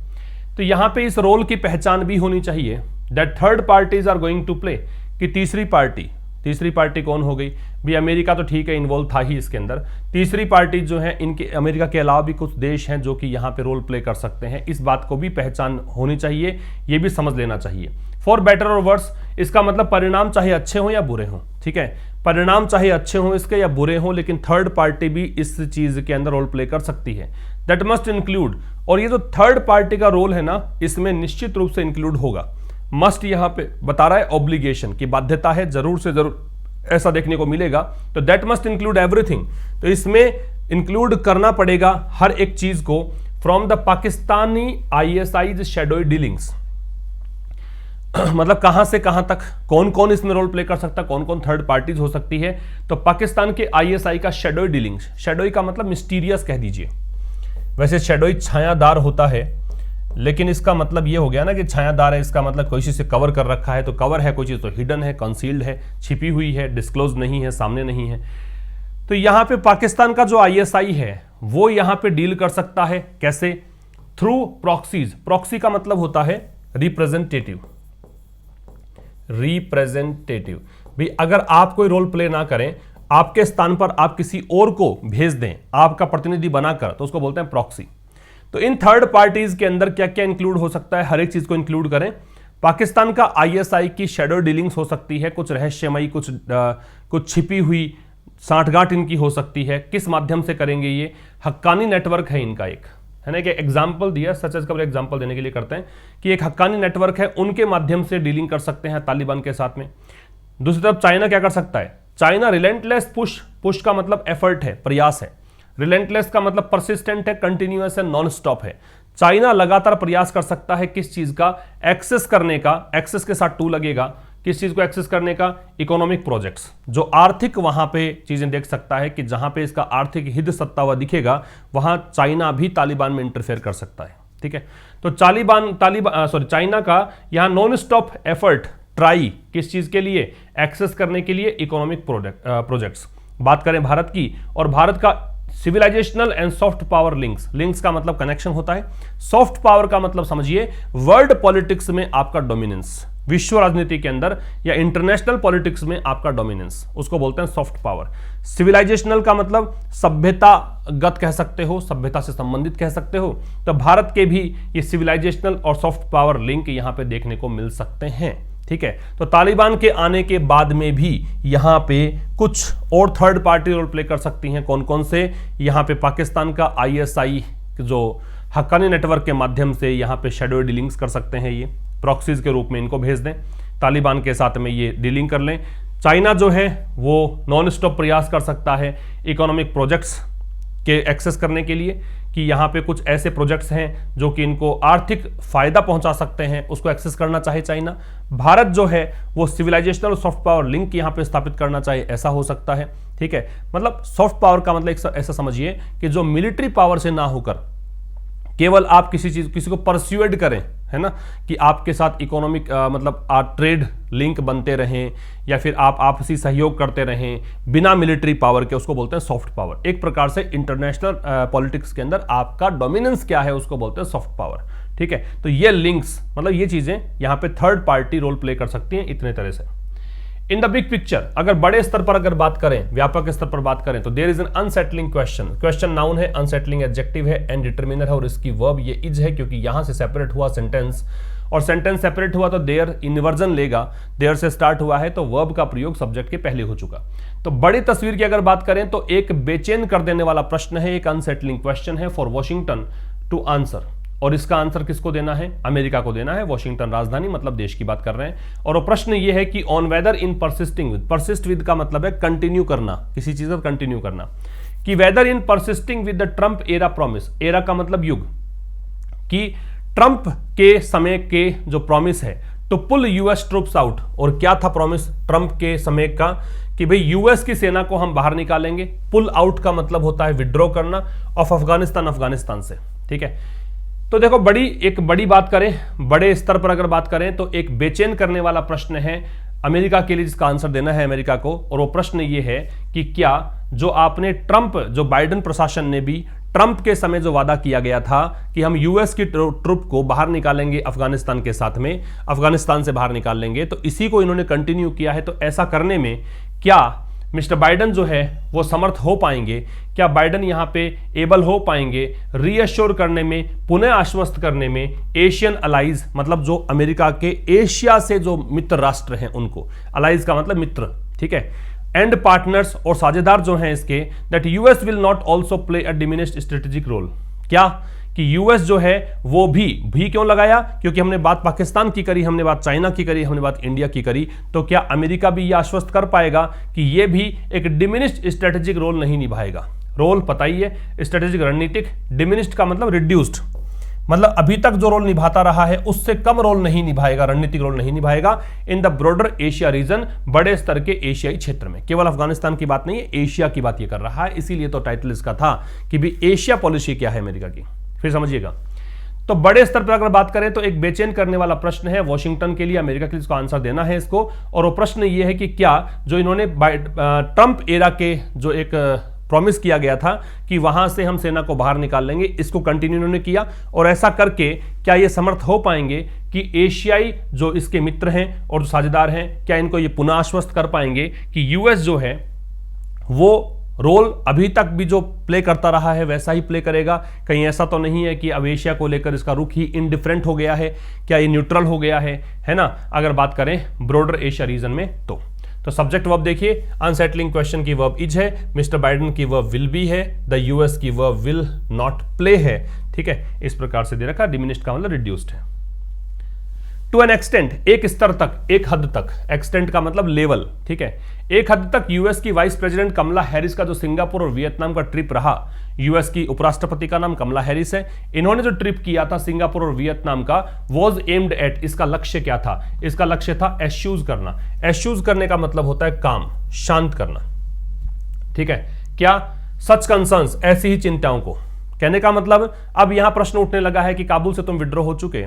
तो यहां पे इस रोल की पहचान भी होनी चाहिए, that third parties are going to play, कि तीसरी पार्टी कौन हो गई भी, अमेरिका तो ठीक है इन्वॉल्व था ही इसके अंदर, तीसरी पार्टी जो है, इनके अमेरिका के अलावा भी कुछ देश हैं जो कि यहां पे रोल प्ले कर सकते हैं, इस बात को भी पहचान होनी चाहिए, ये भी समझ लेना चाहिए। फॉर बेटर और वर्स, इसका मतलब परिणाम चाहे अच्छे हों या बुरे हों, ठीक है, परिणाम चाहे अच्छे हों इसके या बुरे हों, लेकिन थर्ड पार्टी भी इस चीज के अंदर रोल प्ले कर सकती है, दैट मस्ट इंक्लूड। और ये जो थर्ड पार्टी का रोल है ना, इसमें निश्चित रूप से इंक्लूड होगा, मस्ट यहां पे बता रहा है ऑब्लिगेशन की बाध्यता है, जरूर से जरूर ऐसा देखने को मिलेगा, तो दैट मस्ट इंक्लूड एवरीथिंग, तो इसमें इंक्लूड करना पड़ेगा हर एक चीज को, from the Pakistani ISI's shadowy dealings, मतलब कहां से कहां तक, कौन कौन इसमें रोल प्ले कर सकता है, कौन कौन थर्ड पार्टीज हो सकती है। तो पाकिस्तान के ISI का शैडोई डीलिंग्स, शैडोई का मतलब मिस्टीरियस कह दीजिए, वैसे शैडोई छायादार होता है, लेकिन इसका मतलब ये हो गया ना कि छायादार है, इसका मतलब कोई चीज से कवर कर रखा है, तो कवर है, कोई चीज तो हिडन है, कंसील्ड है, छिपी हुई है, डिस्क्लोज नहीं है, सामने नहीं है। तो यहां पे पाकिस्तान का जो ISI है वो यहां पे डील कर सकता है, कैसे, थ्रू प्रॉक्सीज। प्रॉक्सी का मतलब होता है रिप्रेजेंटेटिव, भी अगर आप कोई रोल प्ले ना करें, आपके स्थान पर आप किसी और को भेज दें आपका प्रतिनिधि बनाकर, तो उसको बोलते हैं प्रॉक्सी। तो इन थर्ड पार्टीज के अंदर क्या क्या इंक्लूड हो सकता है, हर एक चीज को इंक्लूड करें। पाकिस्तान का ISI की शैडो डीलिंग्स हो सकती है, कुछ रहस्यमयी, कुछ छिपी हुई सांठगांठ इनकी हो सकती है, किस माध्यम से करेंगे ये, हक्कानी नेटवर्क है इनका एक, है ना, एक एग्जाम्पल दिया, सच एज का एग्जाम्पल देने के लिए करते हैं कि एक हक्कानी नेटवर्क है, उनके माध्यम से डीलिंग कर सकते हैं तालिबान के साथ में। दूसरी तरफ चाइना क्या कर सकता है, चाइना रिलेंटलेस पुश का मतलब एफर्ट है, प्रयास है, रिलेंटलेस का मतलब परसिस्टेंट है, कंटिन्यूअस है, नॉन स्टॉप है। चाइना लगातार प्रयास कर सकता है किस चीज का, एक्सेस करने का, एक्सेस के साथ टू लगेगा, किस चीज को एक्सेस करने का, इकोनॉमिक प्रोजेक्ट्स, जो आर्थिक वहां पे चीजें देख सकता है कि जहां पे इसका आर्थिक हित सत्ता हुआ दिखेगा वहां चाइना भी तालिबान में इंटरफेयर कर सकता है। ठीक है, तो चाइना का यहां नॉन स्टॉप एफर्ट, ट्राई किस चीज के लिए, एक्सेस करने के लिए इकोनॉमिक प्रोजेक्ट्स। बात करें भारत की, और भारत का civilisational and soft power links का मतलब कनेक्शन होता है, सॉफ्ट पावर का मतलब समझिए वर्ल्ड पॉलिटिक्स में आपका डोमिनेंस, विश्व राजनीति के अंदर या इंटरनेशनल पॉलिटिक्स में आपका डोमिनेंस, उसको बोलते हैं सॉफ्ट पावर। सिविलाइजेशनल का मतलब सभ्यतागत कह सकते हो, सभ्यता से संबंधित कह सकते हो। तो भारत के भी ये सिविलाइजेशनल और सॉफ्ट पावर लिंक यहां पे देखने को मिल सकते हैं। ठीक है, तो तालिबान के आने के बाद में भी यहां पे कुछ और थर्ड पार्टी रोल प्ले कर सकती हैं। कौन कौन से, यहां पे पाकिस्तान का ISI जो हक्कानी नेटवर्क के माध्यम से यहां पे शेडो डीलिंग्स कर सकते हैं, ये प्रॉक्सीज के रूप में इनको भेज दें, तालिबान के साथ में ये डीलिंग कर लें। चाइना जो है वो नॉन स्टॉप प्रयास कर सकता है इकोनॉमिक प्रोजेक्ट्स के एक्सेस करने के लिए, कि यहाँ पे कुछ ऐसे प्रोजेक्ट्स हैं जो कि इनको आर्थिक फायदा पहुंचा सकते हैं, उसको एक्सेस करना चाहे चाइना। भारत जो है वो सिविलाइजेशनल सॉफ्ट पावर लिंक यहाँ पे स्थापित करना चाहे, ऐसा हो सकता है। ठीक है, मतलब सॉफ्ट पावर का मतलब ऐसा समझिए कि जो मिलिट्री पावर से ना होकर केवल आप किसी को परस्यूएड करें, है ना, कि आपके साथ इकोनॉमिक मतलब ट्रेड लिंक बनते रहें या फिर आप आपसी सहयोग करते रहें बिना मिलिट्री पावर के, उसको बोलते हैं सॉफ्ट पावर। एक प्रकार से इंटरनेशनल पॉलिटिक्स के अंदर आपका डोमिनेंस क्या है, उसको बोलते हैं सॉफ्ट पावर। ठीक है, तो ये लिंक्स मतलब ये चीजें यहाँ पे थर्ड पार्टी रोल प्ले कर सकती हैं इतने तरह से। इन द बिग पिक्चर अगर बड़े स्तर पर अगर बात करें, व्यापक स्तर पर बात करें, तो there is an unsettling question noun है, अनसेटलिंग एडजेक्टिव है, एंड डिटरमिनर है, और इसकी वर्ब ये इज है, क्योंकि यहां से सेपरेट हुआ सेंटेंस, और सेंटेंस सेपरेट हुआ तो देयर इन्वर्जन लेगा, देयर से स्टार्ट हुआ है तो वर्ब का प्रयोग सब्जेक्ट के पहले हो चुका। तो बड़ी तस्वीर की अगर बात करें तो एक बेचैन कर देने वाला प्रश्न है, एक अनसेटलिंग क्वेश्चन है फॉर वॉशिंगटन टू आंसर, और इसका आंसर किसको देना है, अमेरिका को देना है। वॉशिंगटन राजधानी मतलब देश की बात कर रहे हैं, और वो प्रश्न ये है कि on whether in persisting with, persist with का मतलब है कंटिन्यू करना, किसी चीज पर कंटिन्यू करना, कि whether in persisting with the Trump era promise, era का मतलब युग, कि ट्रंप के समय के जो प्रॉमिस है to pull US troops out, और क्या था प्रॉमिस ट्रंप के समय का, कि भाई यूएस की सेना को हम बाहर निकालेंगे। पुल आउट का मतलब होता है विड्रॉ करना ऑफ अफगानिस्तान से। ठीक है, तो देखो एक बड़ी बात करें, बड़े स्तर पर अगर बात करें तो एक बेचैन करने वाला प्रश्न है अमेरिका के लिए, जिसका आंसर देना है अमेरिका को, और वो प्रश्न ये है कि क्या जो आपने जो बाइडेन प्रशासन ने भी ट्रंप के समय जो वादा किया गया था कि हम यूएस की ट्रूप को बाहर निकालेंगे अफगानिस्तान के साथ में, अफगानिस्तान से बाहर निकाल लेंगे, तो इसी को इन्होंने कंटिन्यू किया है। तो ऐसा करने में क्या मिस्टर बाइडेन जो है वो समर्थ हो पाएंगे, क्या बाइडेन यहां पे एबल हो पाएंगे रीअश्योर करने में, पुनः आश्वस्त करने में एशियन अलाइज, मतलब जो अमेरिका के एशिया से जो मित्र राष्ट्र हैं उनको, अलाइज का मतलब मित्र, ठीक है, एंड पार्टनर्स और साझेदार जो हैं इसके, that US will not also play a diminished strategic role, क्या कि यूएस जो है वो भी क्यों लगाया, क्योंकि हमने बात पाकिस्तान की करी, हमने बात चाइना की करी, हमने बात इंडिया की करी, तो क्या अमेरिका भी ये आश्वस्त कर पाएगा कि ये भी एक डिमिनिश्ड स्ट्रेटेजिक रोल नहीं निभाएगा। रोल पता ही है, स्ट्रेटेजिक रणनीतिक, डिमिनिश्ड का मतलब रिड्यूस्ड, मतलब अभी तक जो रोल निभाता रहा है उससे कम रोल नहीं निभाएगा, रणनीतिक रोल नहीं निभाएगा in the broader Asia region, बड़े स्तर के एशियाई क्षेत्र में। केवल अफगानिस्तान की बात नहीं है, एशिया की बात ये कर रहा है, इसीलिए तो टाइटल इसका था कि भी एशिया पॉलिसी क्या है अमेरिका की। फिर समझिएगा, तो बड़े स्तर पर अगर बात करें तो एक बेचैन करने वाला प्रश्न है वॉशिंगटन के लिए, अमेरिका के लिए इसको आंसर देना है इसको, और वो प्रश्न ये है कि क्या जो इन्होंने ट्रंप एरा के जो एक प्रॉमिस किया गया था कि वहां से हम सेना को बाहर निकाल लेंगे, इसको कंटिन्यू इन्होंने किया, और ऐसा करके क्या ये समर्थ हो पाएंगे कि एशियाई जो इसके मित्र हैं और जो साझेदार हैं, क्या इनको ये पुनः आश्वस्त कर पाएंगे कि यूएस जो है वो रोल अभी तक भी जो प्ले करता रहा है वैसा ही प्ले करेगा, कहीं ऐसा तो नहीं है कि अब एशिया को लेकर इसका रुख ही इनडिफरेंट हो गया है, क्या ये न्यूट्रल हो गया है ना, अगर बात करें ब्रॉडर एशिया रीजन में। तो सब्जेक्ट वर्ब देखिए, अनसेटलिंग क्वेश्चन की वर्ब इज है, मिस्टर बाइडेन की वर्ब विल बी है, द यूएस की वर्ब विल नॉट प्ले है। ठीक है, इस प्रकार से दे रखा। डिमिनिश्ड का मतलब रिड्यूस्ड है। टू एन एक्सटेंट, एक स्तर तक, एक हद तक, एक्सटेंट का मतलब लेवल। ठीक है, एक हद तक यूएस की वाइस प्रेसिडेंट कमला हैरिस का जो सिंगापुर और वियतनाम का ट्रिप रहा, यूएस की उपराष्ट्रपति का नाम कमला हैरिस है, इन्होंने जो ट्रिप किया था सिंगापुर और वियतनाम का, वॉज एम्ड एट, इसका लक्ष्य क्या था? इसका लक्ष्य था एश्यूज करना। एश्यूज करने का मतलब होता है काम, शांत करना। ठीक है, क्या? सच कंसर्न्स, ऐसी ही चिंताओं को। कहने का मतलब अब यहां प्रश्न उठने लगा है कि काबुल से तुम विड्रॉ हो चुके,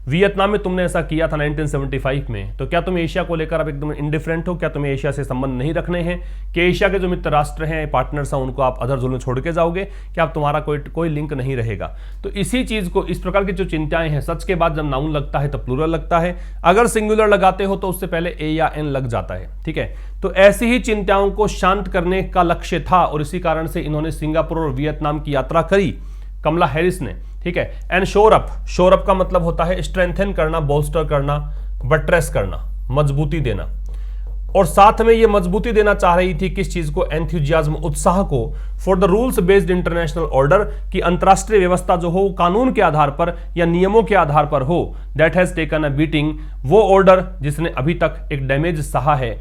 वियतनाम में तुमने ऐसा किया था 1975 में, तो क्या तुम एशिया को लेकर अब एकदम इंडिफरेंट हो? क्या तुम्हें एशिया से संबंध नहीं रखने हैं? कि एशिया के जो मित्र राष्ट्र हैं, पार्टनर्स हैं, उनको आप अदर जोन में छोड़ के जाओगे? क्या अब तुम्हारा कोई लिंक नहीं रहेगा? तो इसी चीज को, इस प्रकार की जो चिंताएं हैं, सच के बाद जब नाउन लगता है तब प्लूरल लगता है, अगर सिंगुलर लगाते हो तो उससे पहले ए या एन लग जाता है। ठीक है, तो ऐसी ही चिंताओं को शांत करने का लक्ष्य था और इसी कारण से इन्होंने सिंगापुर और वियतनाम की यात्रा करी, कमला हैरिस ने। ठीक है, एंड शोर अप का मतलब होता है स्ट्रेंथन करना, बोल्स्टर करना, बट्रेस करना, मजबूती देना। और साथ में ये मजबूती देना चाह रही थी किस चीज को? एंथुजियाज्म, उत्साह को, for the rules based international order, की अंतरराष्ट्रीय व्यवस्था जो हो कानून के आधार पर या नियमों के आधार पर हो, that has taken a beating, वो ऑर्डर जिसने अभी तक एक डैमेज सहा है।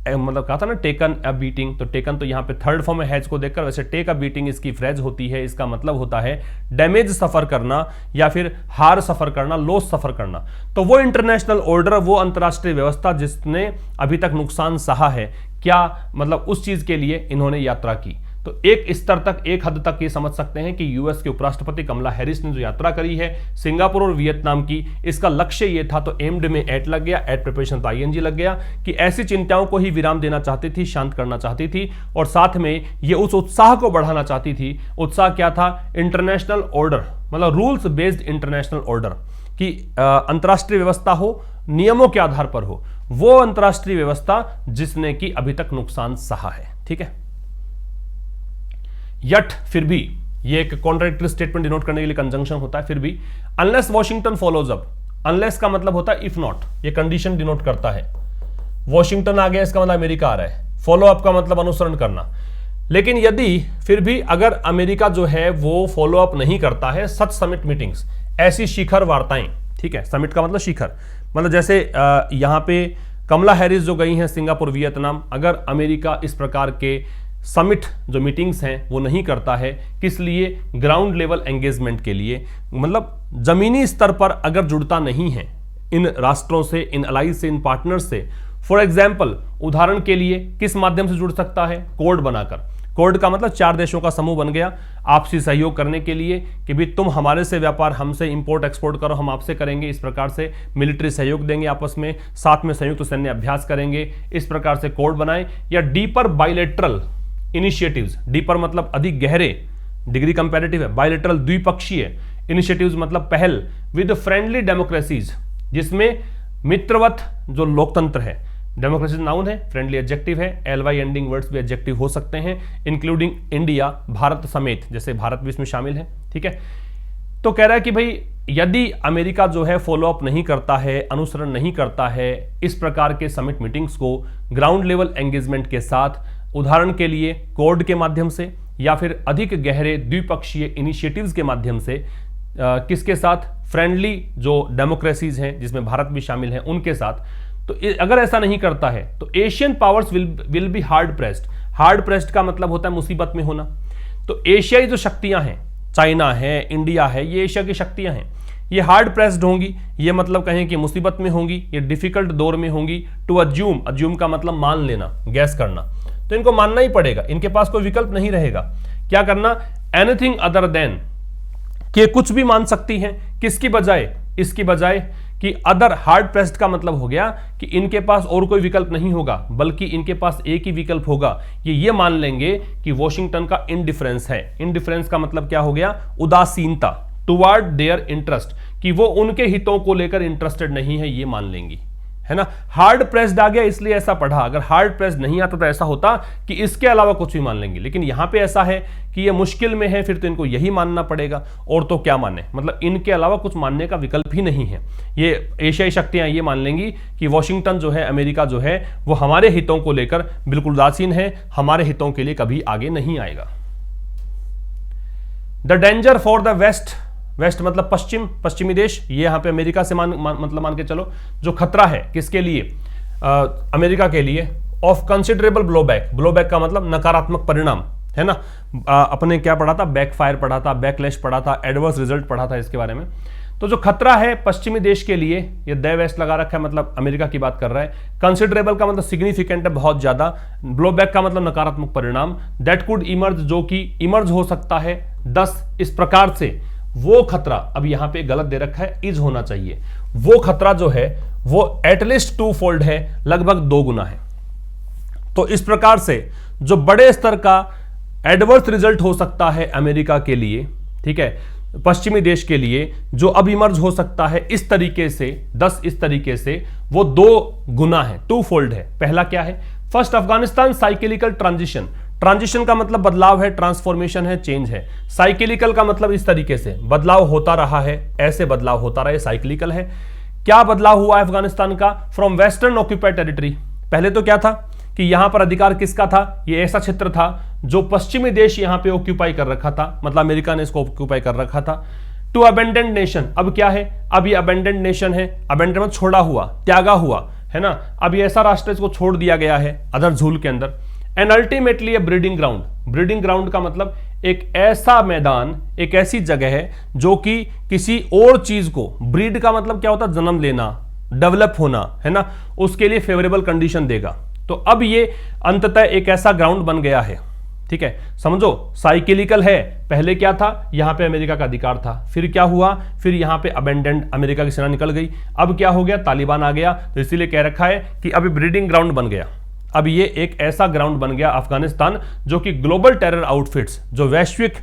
मतलब कहा था ना टेकन अ बीटिंग, तो टेकन तो यहां पे थर्ड फॉर्म है हैज को देखकर, वैसे टेक अ बीटिंग इसकी फ्रेज होती है, इसका मतलब होता है डैमेज सफर करना या फिर हार सफर करना, लॉस सफर करना। तो वो इंटरनेशनल ऑर्डर, वो अंतरराष्ट्रीय व्यवस्था जिसने अभी तक नुकसान सहा है, क्या मतलब उस चीज के लिए इन्होंने यात्रा की। तो एक स्तर तक, एक हद तक ये समझ सकते हैं कि यूएस के उपराष्ट्रपति कमला हैरिस ने जो यात्रा करी है सिंगापुर और वियतनाम की, इसका लक्ष्य ये था, तो एम्ड में एट लग गया, एट प्रिपरेशन तो आईएनजी लग गया, कि ऐसी चिंताओं को ही विराम देना चाहती थी, शांत करना चाहती थी, और साथ में ये उस उत्साह को बढ़ाना चाहती थी। उत्साह क्या था? इंटरनेशनल ऑर्डर, मतलब रूल्स बेस्ड इंटरनेशनल ऑर्डर, कि अंतरराष्ट्रीय व्यवस्था हो, नियमों के आधार पर हो, वो अंतरराष्ट्रीय व्यवस्था जिसने कि अभी तक नुकसान सहा है। ठीक है, यट, फिर भी, ये एक कॉन्ट्रडिक्टरी स्टेटमेंट डिनोट करने के लिए कंजंक्शन होता है। फिर भी, unless Washington follows up, unless का मतलब होता है इफ नॉट, ये कंडीशन डिनोट करता है। वॉशिंगटन आ गया, इसका मतलब अमेरिका आ रहा है। फॉलो अप का मतलब अनुसरण करना। लेकिन यदि फिर भी अगर अमेरिका जो है वो फॉलो अप नहीं करता है, सच समिट मीटिंग्स, ऐसी शिखर वार्ताएं। ठीक है, समिट का मतलब शिखर, मतलब जैसे यहां पे कमला हैरिस जो गई हैं सिंगापुर वियतनाम, अगर अमेरिका इस प्रकार के समिट जो मीटिंग्स हैं वो नहीं करता है, किस लिए? ग्राउंड लेवल एंगेजमेंट के लिए, मतलब जमीनी स्तर पर अगर जुड़ता नहीं है इन राष्ट्रों से, इन अलाइज से, इन पार्टनर्स से। फॉर एग्जाम्पल, उदाहरण के लिए किस माध्यम से जुड़ सकता है? कोड बनाकर। कोड का मतलब 4 देशों का समूह बन गया आपसी सहयोग करने के लिए, कि भी तुम हमारे से व्यापार, हमसे इंपोर्ट एक्सपोर्ट करो, हम आपसे करेंगे। इस प्रकार से मिलिट्री सहयोग देंगे आपस में, साथ में संयुक्त सैन्य अभ्यास करेंगे। इस प्रकार से कोड बनाए। या डीपर बाइलेटरल इनिशिएटिव्स, डीपर मतलब अधिक गहरे, डिग्री कंपैरेटिव है, बायलैटरल द्विपक्षीय, इनिशिएटिव्स मतलब पहल, विद फ्रेंडली डेमोक्रेसीज, जिसमें मित्रवत जो लोकतंत्र है, डेमोक्रेसी नाउन है, फ्रेंडली एडजेक्टिव है, एलवाई एंडिंग वर्ड्स भी एडजेक्टिव हो सकते हैं, इंक्लूडिंग इंडिया, भारत समेत, जैसे भारत भी इसमें शामिल है। ठीक है, तो कह रहा है कि भाई यदि अमेरिका जो है फॉलो अप नहीं करता है, अनुसरण नहीं करता है इस प्रकार के समिट मीटिंग्स को ग्राउंड लेवल एंगेजमेंट के साथ, उदाहरण के लिए कोड के माध्यम से या फिर अधिक गहरे द्विपक्षीय इनिशिएटिव्स के माध्यम से, किसके साथ? फ्रेंडली जो डेमोक्रेसीज हैं जिसमें भारत भी शामिल है उनके साथ। तो अगर ऐसा नहीं करता है तो Asian powers will be hard pressed. Hard pressed का मतलब होता है मुसीबत में होना। तो एशियाई जो शक्तियां हैं, चाइना है, इंडिया है, ये एशिया की शक्तियां हैं, ये हार्ड प्रेस्ड होंगी। ये मतलब कहें कि मुसीबत में होंगी, ये डिफिकल्ट दौर में होंगी। टू अज्यूम, अज्यूम का मतलब मान लेना, गैस करना, तो इनको मानना ही पड़ेगा, इनके पास कोई विकल्प नहीं रहेगा। क्या करना? एनीथिंग अदर देन, कि कुछ भी मान सकती हैं, किसकी बजाय? इसकी बजाय कि अदर, हार्ड प्रेस्ड का मतलब हो गया कि इनके पास और कोई विकल्प नहीं होगा, बल्कि इनके पास एक ही विकल्प होगा। ये मान लेंगे कि वॉशिंगटन का इंडिफरेंस है। इंडिफरेंस का मतलब क्या हो गया? उदासीनता, टुवर्ड देयर इंटरेस्ट, कि वो उनके हितों को लेकर इंटरेस्टेड नहीं है, ये मान लेंगी। है ना। हार्ड प्रेस्ड आ गया इसलिए ऐसा पढ़ा, अगर हार्ड प्रेस्ड नहीं आता तो ऐसा होता कि इसके अलावा कुछ भी मान लेंगे, लेकिन यहां पे ऐसा है कि ये मुश्किल में है, फिर तो इनको यही मानना पड़ेगा, और तो क्या माने, मतलब इनके अलावा कुछ मानने का विकल्प ही नहीं है। ये एशियाई शक्तियां ये मान लेंगी कि वॉशिंगटन जो है, अमेरिका जो है, वो हमारे हितों को लेकर बिल्कुल उदासीन है, हमारे हितों के लिए कभी आगे नहीं आएगा। The danger for the west, west मतलब पश्चिम, पश्चिमी देश, ये यहां पे अमेरिका से मतलब मान के चलो, जो खतरा है किसके लिए, अमेरिका के लिए, ऑफ कंसिडरेबल ब्लोबैक, ब्लोबैक का मतलब नकारात्मक परिणाम, है ना। अपने क्या पढ़ा था, बैकफायर पढ़ा था, बैकलैश पढ़ा था, एडवर्स रिजल्ट पढ़ा था इसके बारे में। तो जो खतरा है पश्चिमी देश के लिए, ये द वेस्ट लगा रखा है, मतलब अमेरिका की बात कर रहा है। कंसिडरेबल का मतलब सिग्निफिकेंट है, बहुत ज्यादा। ब्लोबैक का मतलब नकारात्मक परिणाम। दैट कुड इमर्ज, जो कि इमर्ज हो सकता है। 10 इस प्रकार से, वो खतरा, अब यहां पे गलत दे रखा है, इज होना चाहिए। वो खतरा जो है वो एटलीस्ट 2 फोल्ड है, लगभग 2 गुना है। तो इस प्रकार से जो बड़े स्तर का एडवर्स रिजल्ट हो सकता है अमेरिका के लिए, ठीक है, पश्चिमी देश के लिए, जो अब इमर्ज हो सकता है इस तरीके से, 10 इस तरीके से, वो 2 गुना है, 2 फोल्ड है। पहला क्या है, first Afghanistan cyclical transition. Transition का मतलब बदलाव है, ट्रांसफॉर्मेशन है, चेंज है। साइक्लिकल का मतलब इस तरीके से बदलाव होता रहा है, ऐसे बदलाव होता रहा है, साइक्लिकल है। क्या बदलाव हुआ है अफगानिस्तान का, फ्रॉम वेस्टर्न ऑक्यूपाइड टेरिटरी। पहले तो क्या था कि यहां पर अधिकार किसका था, ये ऐसा क्षेत्र था जो पश्चिमी देश यहां पे ऑक्यूपाई कर रखा था, मतलब अमेरिका ने इसको ऑक्यूपाई कर रखा था। टू अबेंडेंड नेशन, अब क्या है, अब ये अबेंडेंड नेशन है, अबेंडेंड मतलब छोड़ा हुआ, त्यागा हुआ, है ना। अब ये ऐसा राष्ट्र इसको छोड़ दिया गया है अदर झूल के अंदर। And ultimately A breeding ground, breeding ground का मतलब एक ऐसा मैदान, एक ऐसी जगह है जो कि किसी और चीज को, ब्रीड का मतलब क्या होता है, जन्म लेना, डेवलप होना, है ना, उसके लिए फेवरेबल कंडीशन देगा। तो अब ये अंततः एक ऐसा ग्राउंड बन गया है, ठीक है। समझो, साइक्लिकल है, पहले क्या था, यहां पे अमेरिका का अधिकार था, फिर क्या हुआ, फिर यहां पे अबेंडेंड, अमेरिका की सेना निकल गई, अब क्या हो गया, तालिबान आ गया, तो इसीलिए कह रखा है कि अभी ब्रीडिंग ग्राउंड बन गया। अब ये एक ऐसा ग्राउंड बन गया अफगानिस्तान, जो कि ग्लोबल टेरर आउटफिट्स, जो वैश्विक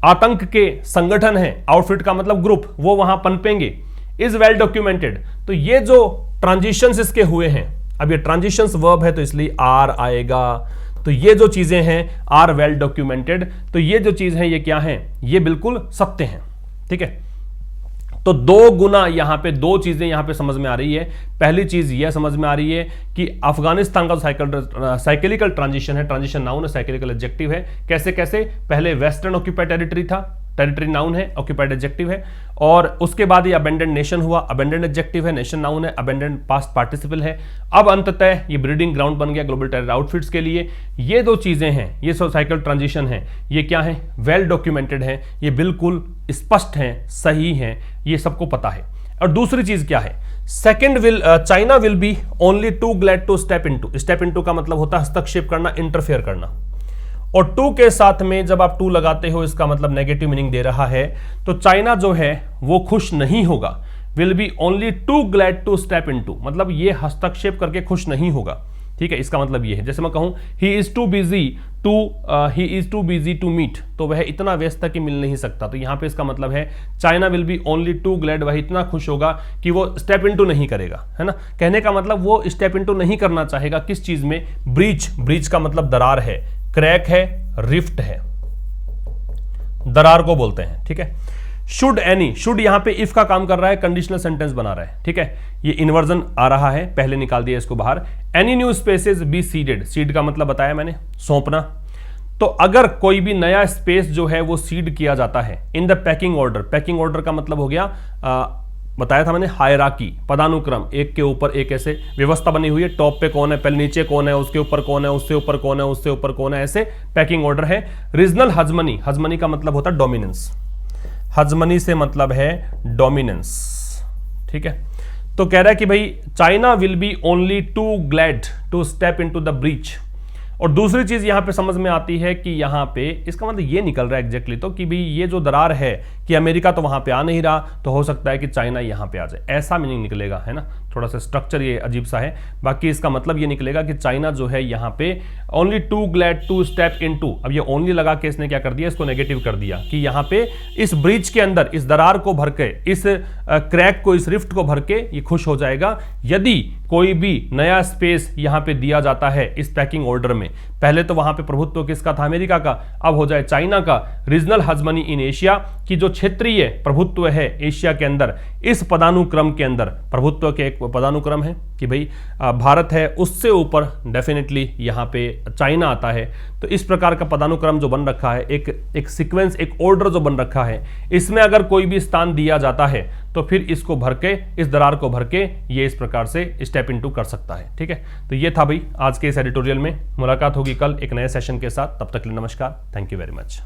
आतंक के संगठन है, आउटफिट का मतलब ग्रुप, वो वहां पनपेंगे, इज वेल डॉक्यूमेंटेड। तो ये जो ट्रांजिशंस इसके हुए हैं, अब ये ट्रांजिशंस वर्ब है तो इसलिए आर आएगा, तो ये जो चीजें हैं आर वेल डॉक्यूमेंटेड, तो ये जो चीज है ये क्या है, ये बिल्कुल सत्य हैं, ठीक है। तो 2 गुना यहां पे 2 चीजें यहां पे समझ में आ रही है। पहली चीज यह समझ में आ रही है कि अफगानिस्तान का साइक्लिकल ट्रांजिशन है, ट्रांजिशन नाउन है, साइक्लिकल एडजेक्टिव है। कैसे कैसे, पहले वेस्टर्न ऑक्यूपाइड टेरिटरी था, टेरिटरी नाउन है, ऑक्यूपाइड एडजेक्टिव है, और उसके बाद ये अबेंडेंड नेशन हुआ, अबेंडेंड एडजेक्टिव है, नेशन नाउन है, अबेंडेंड पास्ट पार्टिसिपल है। अब अंततः ये ब्रीडिंग ग्राउंड बन गया ग्लोबल टेरर आउटफिट्स के लिए। ये 2 चीजें हैं, ये साइक्लिकल ट्रांजिशन है, ये क्या है, वेल डॉक्यूमेंटेड है, ये बिल्कुल स्पष्ट है, सही है, ये सबको पता है। और दूसरी चीज क्या है, second China will be only too glad to step into. Step into का मतलब होता है हस्तक्षेप करना, इंटरफेयर करना, और टू के साथ में जब आप टू लगाते हो इसका मतलब नेगेटिव मीनिंग दे रहा है। तो चाइना जो है वो खुश नहीं होगा, will be only too glad to step into, मतलब ये हस्तक्षेप करके खुश नहीं होगा, ठीक है। इसका मतलब ये है, जैसे मैं कहूं he is too busy to meet, तो वह इतना व्यस्त है कि मिल नहीं सकता। तो यहां पे इसका मतलब है China will be only too glad, वह इतना खुश होगा कि वो स्टेप इनटू नहीं करेगा, है ना। कहने का मतलब वो स्टेप इनटू नहीं करना चाहेगा, किस चीज में, ब्रीच, ब्रीच का मतलब दरार है, क्रैक है, रिफ्ट है, दरार को बोलते हैं, ठीक है। शुड एनी, शुड यहां पे इफ का काम कर रहा है, कंडीशनल सेंटेंस बना रहा है, ठीक है। ये इन्वर्जन आ रहा है, पहले निकाल दिया इसको बाहर। Any new spaces be seeded, seed का मतलब बताया मैंने, सौंपना। तो अगर कोई भी नया स्पेस जो है वो सीड किया जाता है in the packing order, packing order का मतलब हो गया, बताया था मैंने, हायरार्की, पदानुक्रम, एक के ऊपर एक ऐसे व्यवस्था बनी हुई है, टॉप पे कौन है, पहले नीचे कौन है, उसके ऊपर कौन है, उससे ऊपर कौन है, उससे ऊपर कौन है, ऐसे पैकिंग ऑर्डर है। रीजनल हजमनी, हजमनी का मतलब होता है डोमिनेंस, हजमनी से मतलब है डोमिनेंस, ठीक है। तो कह रहा है कि भाई China will be only too glad to step into the breach. और दूसरी चीज यहां पे समझ में आती है कि यहां पे इसका मतलब ये निकल रहा है एग्जैक्टली, तो कि भाई ये जो दरार है, कि अमेरिका तो वहां पे आ नहीं रहा, तो हो सकता है कि चाइना यहां पे आ जाए, ऐसा मीनिंग निकलेगा, है ना। थोड़ा सा स्ट्रक्चर ये अजीब सा है, बाकी इसका मतलब ये निकलेगा कि चाइना जो है यहां पे only too glad to step into, अब ये ओनली लगा के इसने क्या कर दिया, इसको नेगेटिव कर दिया कि यहां पे इस ब्रिज के अंदर इस दरार को भर के, इस क्रैक को, इस रिफ्ट को भर के ये खुश हो जाएगा यदि कोई भी नया स्पेस यहां पे दिया जाता है इस पैकिंग ऑर्डर में। पहले तो वहां पे प्रभुत्व किसका था, अमेरिका का, अब हो जाए चाइना का। रीजनल हजमनी इन एशिया की जो क्षेत्रीय प्रभुत्व है एशिया के अंदर, इस पदानुक्रम के अंदर प्रभुत्व के एक पदानुक्रम है कि भाई भारत है, उससे ऊपर डेफिनेटली यहां पे चाइना आता है। तो इस प्रकार का पदानुक्रम जो बन रखा है, एक सीक्वेंस, एक ऑर्डर जो बन रखा है, इसमें अगर कोई भी स्थान दिया जाता है तो फिर इसको भर के, इस दरार को भर के ये इस प्रकार से स्टेप इनटू कर सकता है। ठीक है, तो ये था भाई आज के इस एडिटोरियल में। मुलाकात होगी कल एक नए सेशन के साथ, तब तक के लिए नमस्कार, थैंक यू वेरी मच।